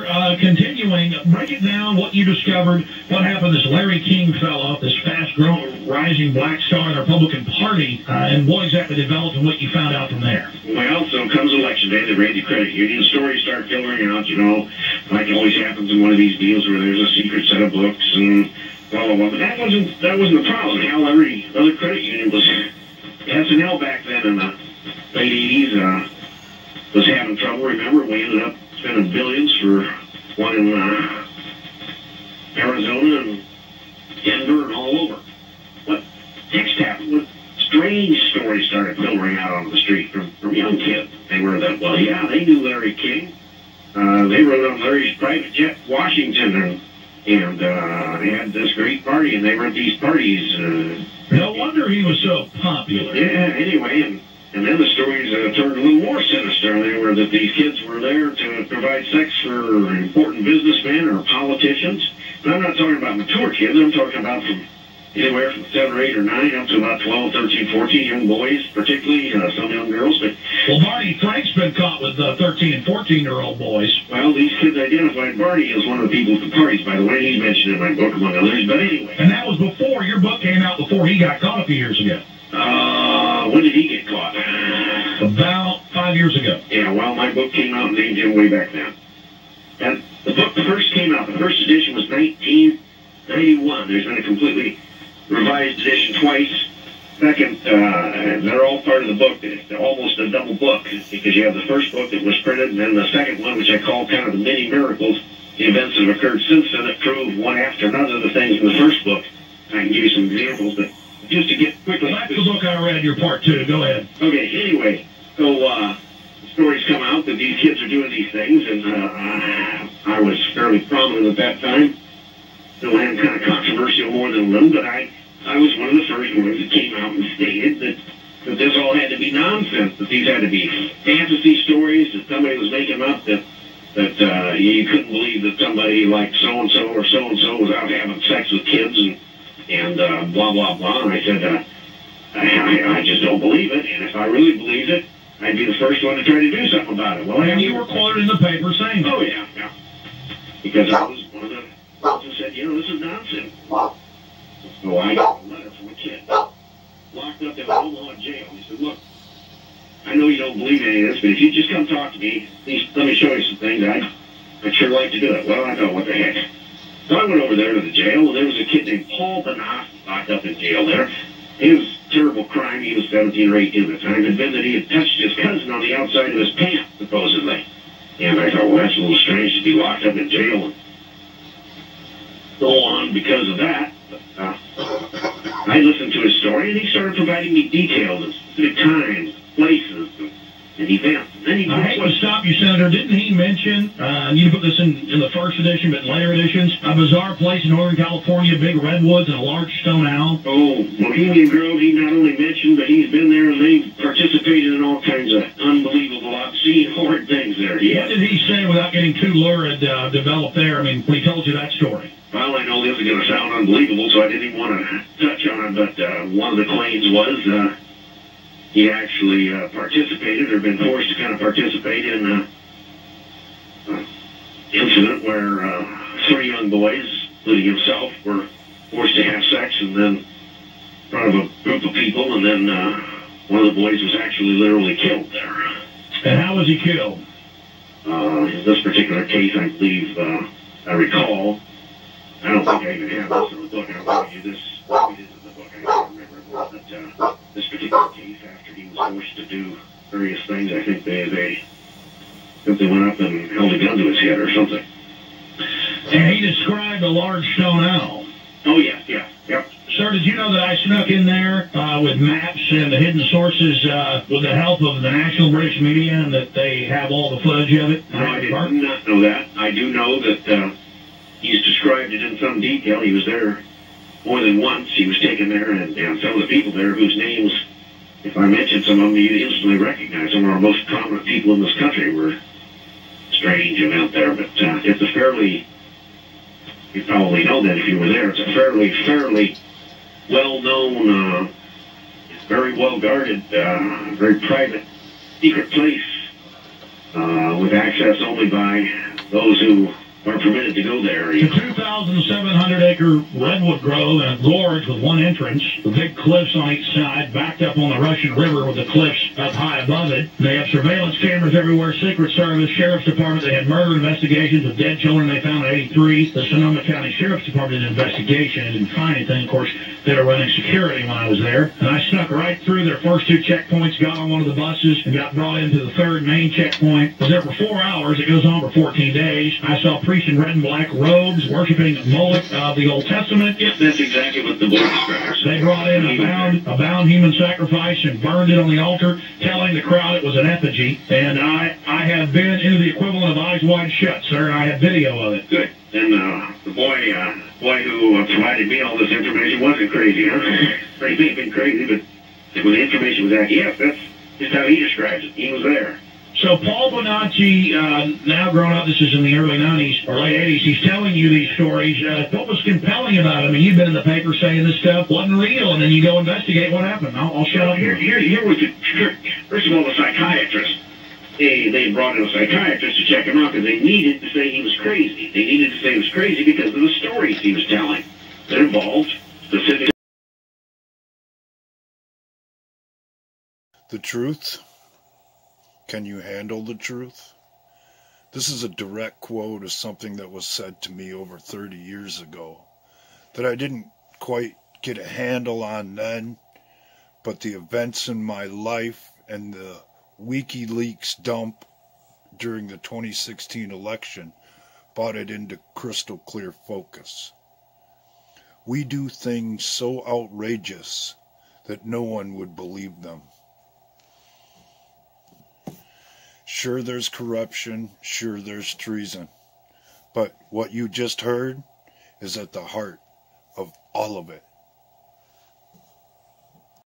Continuing, break it down, what you discovered, what happened to this Larry King fellow, this fast-growing, rising black star in the Republican Party, and what exactly developed and what you found out from there. Well, so comes election day, they raid the credit union, stories start filtering out, like always happens in one of these deals where there's a secret set of books and blah, blah, blah. But that wasn't the problem. Hell, every other credit union was, S&L back then in the late 80s, was having trouble. Remember, we ended up spending billions for one in Arizona and Denver and all over. What next happened was strange stories started filtering out on the street from young kids. They were that, well, yeah, they knew Larry King. They rode on Larry's private jet to Washington and they had this great party, and they were at these parties. No wonder he was so popular. Yeah, anyway, and then the stories turned a little more sinister. They were that these kids were there to provide sex for important businessmen or politicians. And I'm not talking about mature kids. I'm talking about from anywhere from 7 or 8 or 9 up to about 12, 13, 14 young boys, particularly some young girls. But well, Barney Frank's been caught with 13 and 14-year-old boys. Well, these kids identified Barney as one of the people at the parties, by the way. He's mentioned in my book, among others. But anyway. And that was before your book came out, before he got caught a few years ago. When did he get caught? About 5 years ago. Yeah, well, my book came out and named him way back then. And the book first came out, the first edition was 1991. There's been a completely revised edition twice. Second, they're all part of the book. It's almost a double book, because you have the first book that was printed, and then the second one, which I call kind of the mini miracles, the events that have occurred since then that prove one after another the things in the first book. I can give you some examples, but just to get quickly. Well, that's the book I read, your part 2. Go ahead. Okay, anyway, so stories come out that these kids are doing these things, and I was fairly prominent at that time. So I'm kind of controversial more than a little, but I was one of the first ones that came out and stated that this all had to be nonsense, that these had to be fantasy stories that somebody was making up, that you couldn't believe that somebody like so-and-so or so-and-so was out having sex with kids and blah, blah, blah. And I said, I just don't believe it, and if I really believed it, I'd be the first one to try to do something about it. Well, and you were quoted in the paper saying that. Oh, yeah. Because I was one of the ones who said, this is nonsense. So I got a letter from a kid locked up in Omaha jail. He said, look, I know you don't believe any of this, but if you just come talk to me, please let me show you some things. I'd sure like to do it. Well, I thought, what the heck? So I went over there to the jail, and there was a kid named Paul Benoff locked up in jail there. It was a terrible crime. He was 17 or 18 at the time. It had been that he had touched his cousin on the outside of his pants, supposedly. And I thought, well, that's a little strange to be locked up in jail and go on because of that. But I listened to his story, and he started providing me details of specific times, places, and events. And then I hate to stop you, Senator. Didn't he mention, you put this in the first edition, but in later editions, a bizarre place in Northern California, big redwoods, and a large stone owl? Oh, Bohemian Grove, he not only mentioned, but he's been there, and they've participated in all kinds of unbelievable, obscene, horrid things there. Yeah. What did he say, without getting too lurid, developed there? I mean, when he told you that story. Well, I know this is going to sound unbelievable, so I didn't even want to touch on it, but one of the claims was he actually participated, or been forced to kind of participate in an incident where 3 young boys, including himself, were forced to have sex and then in front of a group of people, and then one of the boys was actually literally killed there. And how was he killed? In this particular case, I believe, I recall, I don't think I even have this in the book. I'll give you this. It is in the book. I can't remember. But this particular case, after he was forced to do various things, I think they went up and held a gun to his head or something. And he described a large stone owl. Oh, yeah. Yep. Sir, did you know that I snuck in there with maps and the hidden sources with the help of the National British Media, and that they have all the footage of it? No, I did not know that. I do know that he's described it in some detail. He was there more than once. He was taken there, and some of the people there whose names, if I mentioned some of them, you'd instantly recognize. Some of our most prominent people in this country were strange event there. But it's a fairly, you probably know that if you were there, it's a fairly well-known, very well-guarded, very private, secret place with access only by those who are permitted to go there. The 2,700-acre redwood grove and a gorge with one entrance, the big cliffs on each side, backed up on the Russian River with the cliffs up high above it. They have surveillance cameras everywhere, Secret Service, Sheriff's Department. They had murder investigations of dead children they found in 83. The Sonoma County Sheriff's Department did an investigation and didn't find anything. Of course, they were running security when I was there. And I snuck right through their first two checkpoints, got on one of the buses, and got brought into the third main checkpoint. Was there for 4 hours. It goes on for 14 days. I saw priests in red and black robes worshiping Moloch of the Old Testament. Yep, that's exactly what the book describes. They brought in a bound human sacrifice and burned it on the altar, telling the crowd it was an effigy. And I have been into the equivalent of Eyes Wide Shut, sir, and I have video of it. Good. And the boy who provided me all this information wasn't crazy, huh? Or he may have been crazy, but when the information was accurate, that's just how he describes it. He was there. So Paul Bonacci, now grown up, this is in the early 90s or late 80s, he's telling you these stories. What was compelling about it? I mean, you've been in the paper saying this stuff wasn't real, and then you go investigate what happened. I'll shut up. Here was the trick. First of all, the psychiatrist. They brought in a psychiatrist to check him out because they needed to say he was crazy. They needed to say he was crazy because of the stories he was telling that involved specific. The truth? Can you handle the truth? This is a direct quote of something that was said to me over 30 years ago that I didn't quite get a handle on then, but the events in my life and the WikiLeaks dump during the 2016 election brought it into crystal clear focus. We do things so outrageous that no one would believe them. Sure, there's corruption. Sure, there's treason. But what you just heard is at the heart of all of it.